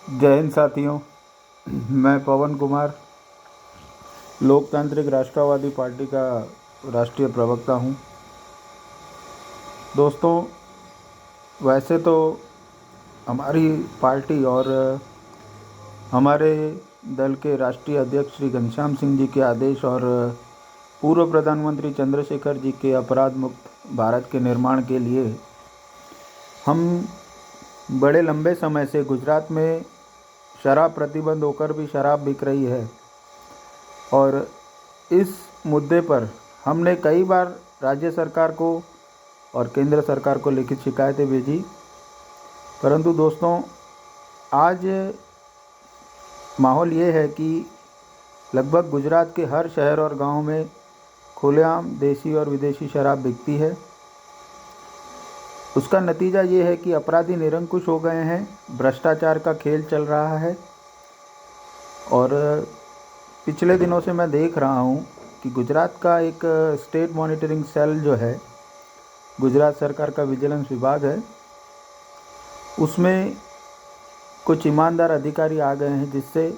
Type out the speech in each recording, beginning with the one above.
जय हिंद साथियों। मैं पवन कुमार लोकतांत्रिक राष्ट्रवादी पार्टी का राष्ट्रीय प्रवक्ता हूं। दोस्तों, वैसे तो हमारी पार्टी और हमारे दल के राष्ट्रीय अध्यक्ष श्री घनश्याम सिंह जी के आदेश और पूर्व प्रधानमंत्री चंद्रशेखर जी के अपराध मुक्त भारत के निर्माण के लिए हम बड़े लंबे समय से गुजरात में शराब प्रतिबंध होकर भी शराब बिक रही है और इस मुद्दे पर हमने कई बार राज्य सरकार को और केंद्र सरकार को लिखित शिकायतें भेजी। परंतु दोस्तों, आज माहौल ये है कि लगभग गुजरात के हर शहर और गांव में खुलेआम देसी और विदेशी शराब बिकती है। उसका नतीजा ये है कि अपराधी निरंकुश हो गए हैं, भ्रष्टाचार का खेल चल रहा है। और पिछले दिनों से मैं देख रहा हूँ कि गुजरात का एक स्टेट मॉनिटरिंग सेल जो है, गुजरात सरकार का विजिलेंस विभाग है, उसमें कुछ ईमानदार अधिकारी आ गए हैं, जिससे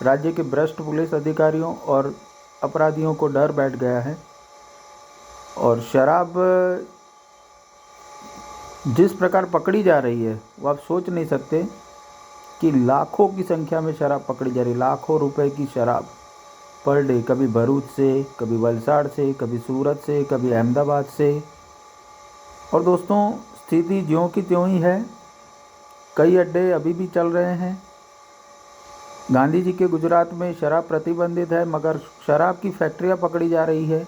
राज्य के भ्रष्ट पुलिस अधिकारियों और अपराधियों को डर बैठ गया है। और शराब जिस प्रकार पकड़ी जा रही है वो आप सोच नहीं सकते कि लाखों की संख्या में शराब पकड़ी जा रही है। लाखों रुपए की शराब पर डे, कभी भरूच से, कभी वलसाड़ से, कभी सूरत से, कभी अहमदाबाद से। और दोस्तों, स्थिति ज्यों की त्यों ही है। कई अड्डे अभी भी चल रहे हैं। गांधी जी के गुजरात में शराब प्रतिबंधित है, मगर शराब की फैक्ट्रियां पकड़ी जा रही है।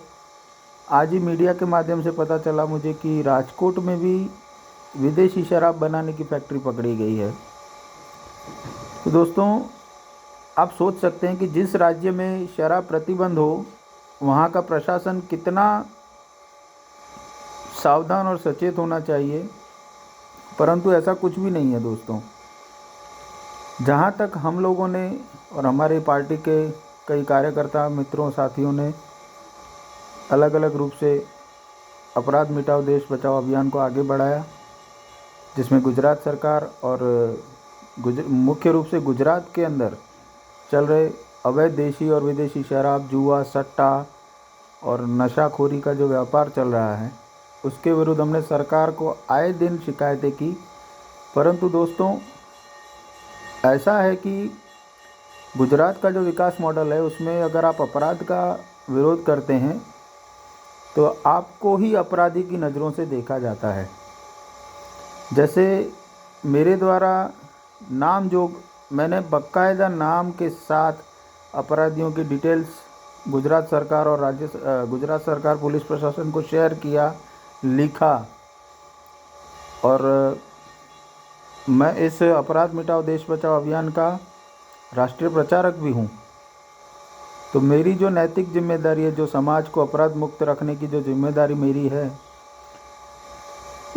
आज ही मीडिया के माध्यम से पता चला मुझे कि राजकोट में भी विदेशी शराब बनाने की फैक्ट्री पकड़ी गई है। तो दोस्तों, आप सोच सकते हैं कि जिस राज्य में शराब प्रतिबंध हो, वहाँ का प्रशासन कितना सावधान और सचेत होना चाहिए। परंतु ऐसा कुछ भी नहीं है दोस्तों। जहाँ तक हम लोगों ने और हमारी पार्टी के कई कार्यकर्ता मित्रों साथियों ने अलग अलग रूप से अपराध मिटाओ देश बचाओ अभियान को आगे बढ़ाया, जिसमें गुजरात सरकार और मुख्य रूप से गुजरात के अंदर चल रहे अवैध देशी और विदेशी शराब, जुआ, सट्टा और नशाखोरी का जो व्यापार चल रहा है, उसके विरुद्ध हमने सरकार को आए दिन शिकायतें की। परंतु दोस्तों, ऐसा है कि गुजरात का जो विकास मॉडल है, उसमें अगर आप अपराध का विरोध करते हैं तो आपको ही अपराधी की नज़रों से देखा जाता है। जैसे मेरे द्वारा नाम जो मैंने बाकायदा नाम के साथ अपराधियों की डिटेल्स गुजरात सरकार और गुजरात सरकार पुलिस प्रशासन को शेयर किया, लिखा। और मैं इस अपराध मिटाओ देश बचाओ अभियान का राष्ट्रीय प्रचारक भी हूँ। तो मेरी जो नैतिक जिम्मेदारी है, जो समाज को अपराध मुक्त रखने की जो जिम्मेदारी मेरी है,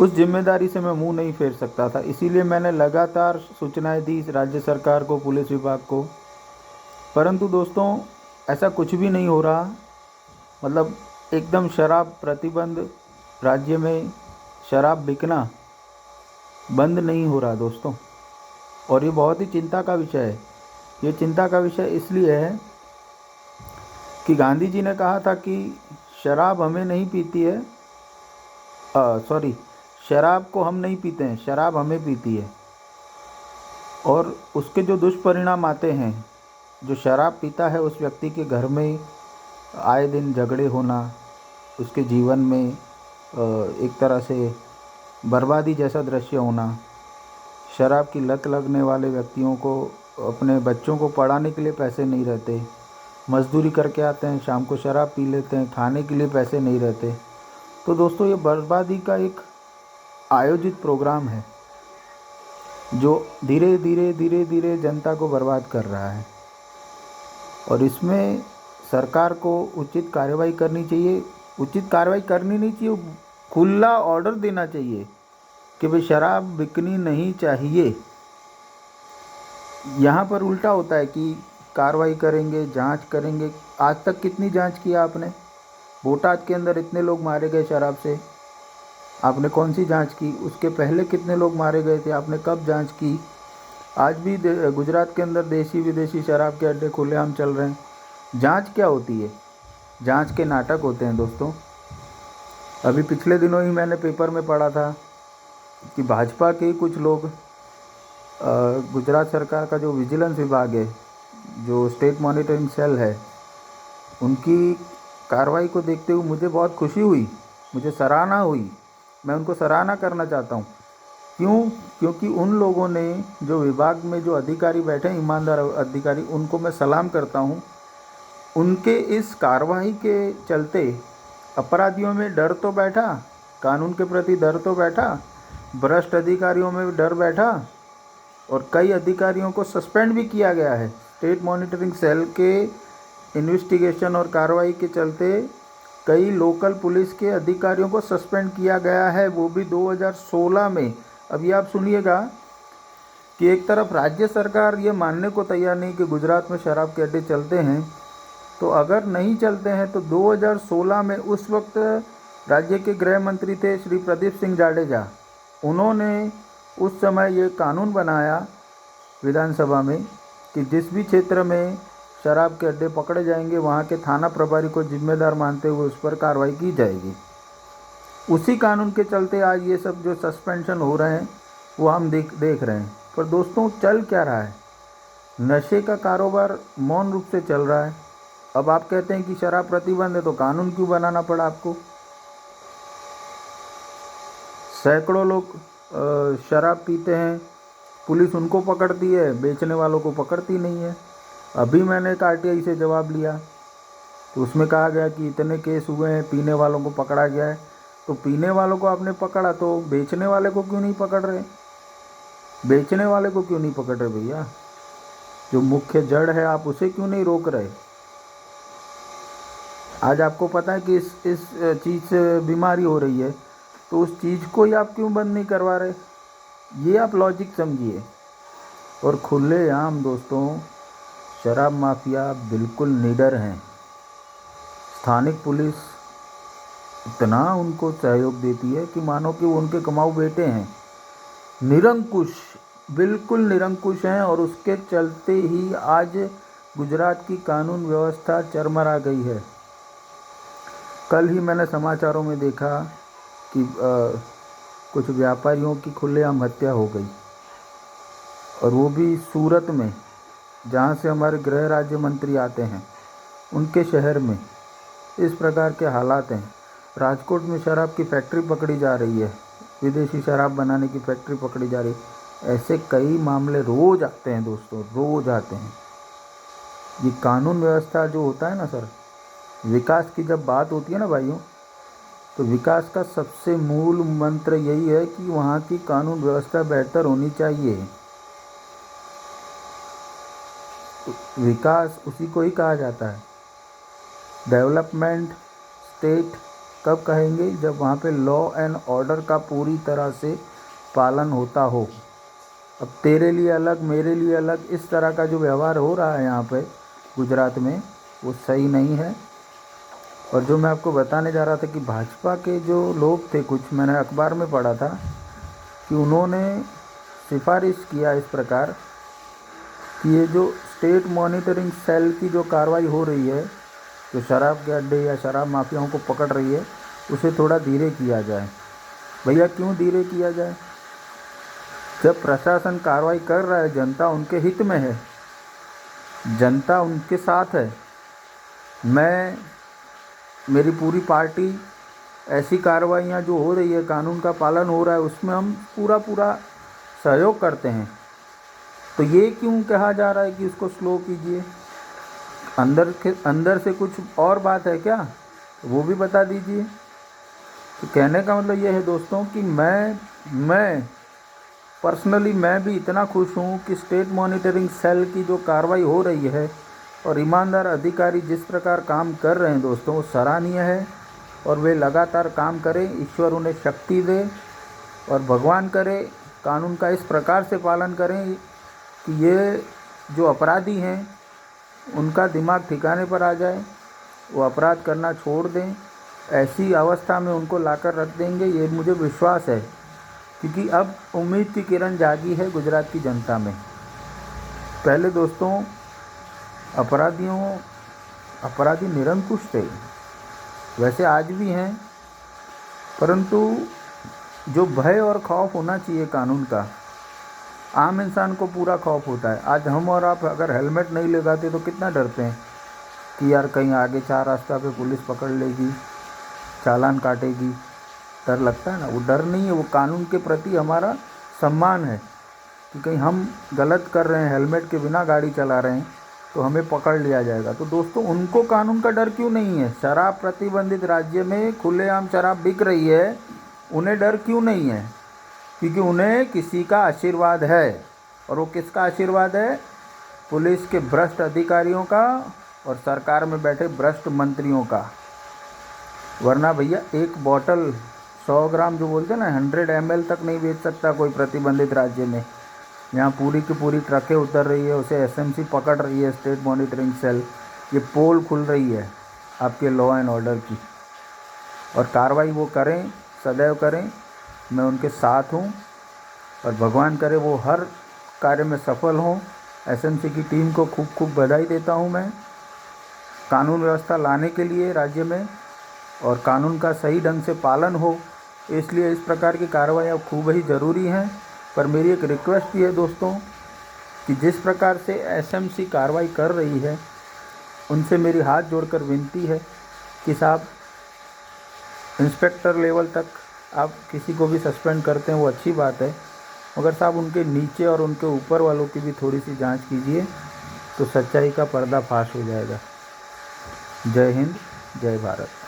उस जिम्मेदारी से मैं मुंह नहीं फेर सकता था। इसीलिए मैंने लगातार सूचनाएं दी राज्य सरकार को, पुलिस विभाग को। परंतु दोस्तों, ऐसा कुछ भी नहीं हो रहा। मतलब एकदम शराब प्रतिबंध, राज्य में शराब बिकना बंद नहीं हो रहा दोस्तों। और ये बहुत ही चिंता का विषय है। ये चिंता का विषय इसलिए है कि गांधी जी ने कहा था कि शराब हमें नहीं पीती है, शराब को हम नहीं पीते हैं, शराब हमें पीती है। और उसके जो दुष्परिणाम आते हैं, जो शराब पीता है उस व्यक्ति के घर में आए दिन झगड़े होना, उसके जीवन में एक तरह से बर्बादी जैसा दृश्य होना। शराब की लत लगने वाले व्यक्तियों को अपने बच्चों को पढ़ाने के लिए पैसे नहीं रहते, मजदूरी करके आते हैं, शाम को शराब पी लेते हैं, खाने के लिए पैसे नहीं रहते। तो दोस्तों, ये बर्बादी का एक आयोजित प्रोग्राम है जो धीरे धीरे धीरे धीरे जनता को बर्बाद कर रहा है। और इसमें सरकार को उचित कार्रवाई करनी चाहिए। उचित कार्रवाई करनी नहीं चाहिए, खुला ऑर्डर देना चाहिए कि भाई शराब बिकनी नहीं चाहिए। यहाँ पर उल्टा होता है कि कार्रवाई करेंगे, जांच करेंगे। आज तक कितनी जांच किया आपने? बोटाद के अंदर इतने लोग मारे गए शराब से, आपने कौन सी जांच की? उसके पहले कितने लोग मारे गए थे, आपने कब जांच की? आज भी गुजरात के अंदर देसी विदेशी शराब के अड्डे खुलेआम चल रहे हैं। जांच क्या होती है? जांच के नाटक होते हैं दोस्तों। अभी पिछले दिनों ही मैंने पेपर में पढ़ा था कि भाजपा के कुछ लोग गुजरात सरकार का जो विजिलेंस विभाग है, जो स्टेट मॉनिटरिंग सेल है, उनकी कार्रवाई को देखते हुए मुझे बहुत खुशी हुई, मुझे सराहना हुई। मैं उनको सराहना करना चाहता हूँ। क्यों? क्योंकि उन लोगों ने जो विभाग में जो अधिकारी बैठे हैं, ईमानदार अधिकारी, उनको मैं सलाम करता हूँ। उनके इस कार्रवाई के चलते अपराधियों में डर तो बैठा, कानून के प्रति डर तो बैठा, भ्रष्ट अधिकारियों में डर बैठा और कई अधिकारियों को सस्पेंड भी किया गया है। स्टेट मॉनिटरिंग सेल के इन्वेस्टिगेशन और कार्रवाई के चलते कई लोकल पुलिस के अधिकारियों को सस्पेंड किया गया है, वो भी 2016 में। अभी आप सुनिएगा कि एक तरफ राज्य सरकार ये मानने को तैयार नहीं कि गुजरात में शराब के अड्डे चलते हैं, तो अगर नहीं चलते हैं तो 2016 में उस वक्त राज्य के गृह मंत्री थे श्री प्रदीप सिंह जाडेजा, उन्होंने उस समय ये कानून बनाया विधानसभा में कि जिस भी क्षेत्र में शराब के अड्डे पकड़े जाएंगे वहाँ के थाना प्रभारी को जिम्मेदार मानते हुए उस पर कार्रवाई की जाएगी। उसी कानून के चलते आज ये सब जो सस्पेंशन हो रहे हैं वो हम देख रहे हैं। पर दोस्तों, चल क्या रहा है? नशे का कारोबार मौन रूप से चल रहा है। अब आप कहते हैं कि शराब प्रतिबंध है, तो कानून क्यों बनाना पड़ा आपको? सैकड़ों लोग शराब पीते हैं, पुलिस उनको पकड़ती है, बेचने वालों को पकड़ती नहीं है। अभी मैंने एक आरटीआई से जवाब लिया तो उसमें कहा गया कि इतने केस हुए हैं, पीने वालों को पकड़ा गया है। तो पीने वालों को आपने पकड़ा तो बेचने वाले को क्यों नहीं पकड़ रहे? बेचने वाले को क्यों नहीं पकड़ रहे भैया? जो मुख्य जड़ है आप उसे क्यों नहीं रोक रहे? आज आपको पता है कि इस चीज़ से बीमारी हो रही है, तो उस चीज़ को ही आप क्यों बंद नहीं करवा रहे? ये आप लॉजिक समझिए। और खुलेआम दोस्तों, शराब माफिया बिल्कुल निडर हैं। स्थानिक पुलिस इतना उनको सहयोग देती है कि मानो कि वो उनके कमाऊ बेटे हैं। निरंकुश, बिल्कुल निरंकुश हैं और उसके चलते ही आज गुजरात की कानून व्यवस्था चरमरा गई है। कल ही मैंने समाचारों में देखा कि कुछ व्यापारियों की खुलेआम हत्या हो गई, और वो भी सूरत में, जहाँ से हमारे गृह राज्य मंत्री आते हैं, उनके शहर में इस प्रकार के हालात हैं। राजकोट में शराब की फैक्ट्री पकड़ी जा रही है, विदेशी शराब बनाने की फैक्ट्री पकड़ी जा रही है। ऐसे कई मामले रोज़ आते हैं दोस्तों, रोज़ आते हैं। ये कानून व्यवस्था जो होता है ना सर, विकास की जब बात होती है ना भाइयों, तो विकास का सबसे मूल मंत्र यही है कि वहाँ की कानून व्यवस्था बेहतर होनी चाहिए। विकास उसी को ही कहा जाता है। डेवलपमेंट स्टेट कब कहेंगे? जब वहाँ पे लॉ एंड ऑर्डर का पूरी तरह से पालन होता हो। अब तेरे लिए अलग, मेरे लिए अलग, इस तरह का जो व्यवहार हो रहा है यहाँ पे गुजरात में, वो सही नहीं है। और जो मैं आपको बताने जा रहा था कि भाजपा के जो लोग थे, कुछ मैंने अखबार में पढ़ा था कि उन्होंने सिफारिश किया इस प्रकार कि ये जो स्टेट मॉनिटरिंग सेल की जो कार्रवाई हो रही है, जो शराब के अड्डे या शराब माफियाओं को पकड़ रही है, उसे थोड़ा धीरे किया जाए। भैया क्यों धीरे किया जाए? जब प्रशासन कार्रवाई कर रहा है, जनता उनके हित में है, जनता उनके साथ है। मेरी पूरी पार्टी ऐसी कार्रवाइयाँ जो हो रही है, कानून का पालन हो रहा है, उसमें हम पूरा सहयोग करते हैं। तो ये क्यों कहा जा रहा है कि इसको स्लो कीजिए? अंदर से कुछ और बात है क्या? वो भी बता दीजिए। तो कहने का मतलब ये है दोस्तों कि मैं पर्सनली मैं भी इतना खुश हूँ कि स्टेट मॉनिटरिंग सेल की जो कार्रवाई हो रही है और ईमानदार अधिकारी जिस प्रकार काम कर रहे हैं दोस्तों, वो सराहनीय है। और वे लगातार काम करें, ईश्वर उन्हें शक्ति दे और भगवान करे कानून का इस प्रकार से पालन करें कि ये जो अपराधी हैं उनका दिमाग ठिकाने पर आ जाए, वो अपराध करना छोड़ दें। ऐसी अवस्था में उनको लाकर रख देंगे, ये मुझे विश्वास है, क्योंकि अब उम्मीद की किरण जागी है गुजरात की जनता में। पहले दोस्तों अपराधी निरंकुश थे, वैसे आज भी हैं, परंतु जो भय और खौफ होना चाहिए कानून का, आम इंसान को पूरा खौफ होता है। आज हम और आप अगर हेलमेट नहीं लगाते तो कितना डरते हैं कि यार कहीं आगे 4 रास्ता पे पुलिस पकड़ लेगी, चालान काटेगी, डर लगता है ना। वो डर नहीं है, वो कानून के प्रति हमारा सम्मान है कि कहीं हम गलत कर रहे हैं, हेलमेट के बिना गाड़ी चला रहे हैं तो हमें पकड़ लिया जाएगा। तो दोस्तों उनको कानून का डर क्यों नहीं है? शराब प्रतिबंधित राज्य में खुलेआम शराब बिक रही है, उन्हें डर क्यों नहीं है? क्योंकि उन्हें किसी का आशीर्वाद है। और वो किसका आशीर्वाद है? पुलिस के भ्रष्ट अधिकारियों का और सरकार में बैठे भ्रष्ट मंत्रियों का। वरना भैया एक बॉटल 100 ग्राम जो बोलते हैं ना, 100 ml तक नहीं बेच सकता कोई प्रतिबंधित राज्य में। यहाँ पूरी की पूरी ट्रकें उतर रही है, उसे एसएमसी पकड़ रही है, स्टेट मॉनिटरिंग सेल। ये पोल खुल रही है आपके लॉ एंड ऑर्डर की, और कार्रवाई वो करें, सदैव करें। मैं उनके साथ हूँ और भगवान करे वो हर कार्य में सफल हों। एसएमसी की टीम को खूब खूब बधाई देता हूँ मैं, कानून व्यवस्था लाने के लिए राज्य में, और कानून का सही ढंग से पालन हो, इसलिए इस प्रकार की कार्रवाई खूब ही ज़रूरी हैं। पर मेरी एक रिक्वेस्ट भी है दोस्तों कि जिस प्रकार से एसएमसी कार्रवाई कर रही है, उनसे मेरी हाथ जोड़कर विनती है कि साहब इंस्पेक्टर लेवल तक आप किसी को भी सस्पेंड करते हैं वो अच्छी बात है, मगर साहब उनके नीचे और उनके ऊपर वालों की भी थोड़ी सी जांच कीजिए, तो सच्चाई का पर्दाफाश हो जाएगा। जय हिंद, जय भारत।